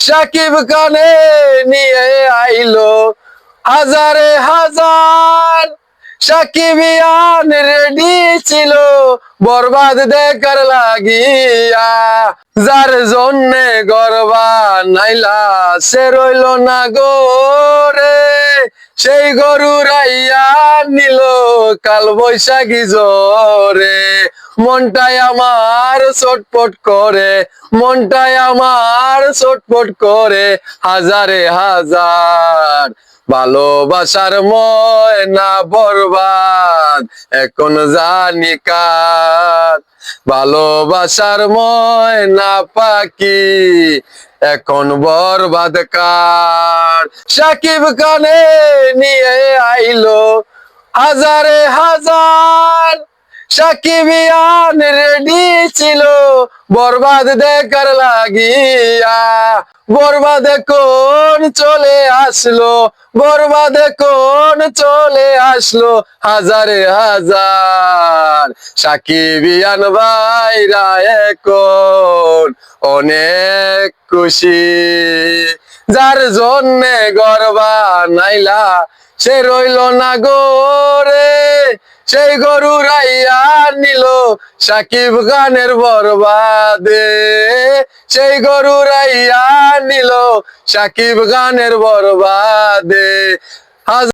সাকিব খানে নিয়ে আইলো হাজারে হাজার। সাকিবিয়ান রেডি ছিল বরবাদ দেখার লাগিয়া, যার জন্যে গরবা নাইলা সে রইল না গোরে, সেই গরু রাইয়া নিল কাল বৈশাখী জোরে। মনটাই আমার ছটপট করে, মনটাই আমার ছটপট করে হাজারে হাজার। ভালোবাসার ময়না বরবাদ এখন জানি কার, ভালোবাসার ময়না পাখি এখন বরবাদ কার। সাকিব খানে নিয়ে আইলো হাজারে হাজার। সাকিবিয়ান রেডি ছিল বরবাদ দেখার লাগিয়া, বরবাদ কোন চলে আসলো, বরবাদ কোন চলে আসলো হাজারে হাজার। সাকিবিয়ান ভাইরা এখন অনেক খুশি, যার জন্যে গরবা নাইলা সে রইল না গোরে, সেই গরু রাইয়া নিল সাকিব খানের বরবাদে, সেই গরু রাইয়া নিল সাকিব খানের বরবাদে।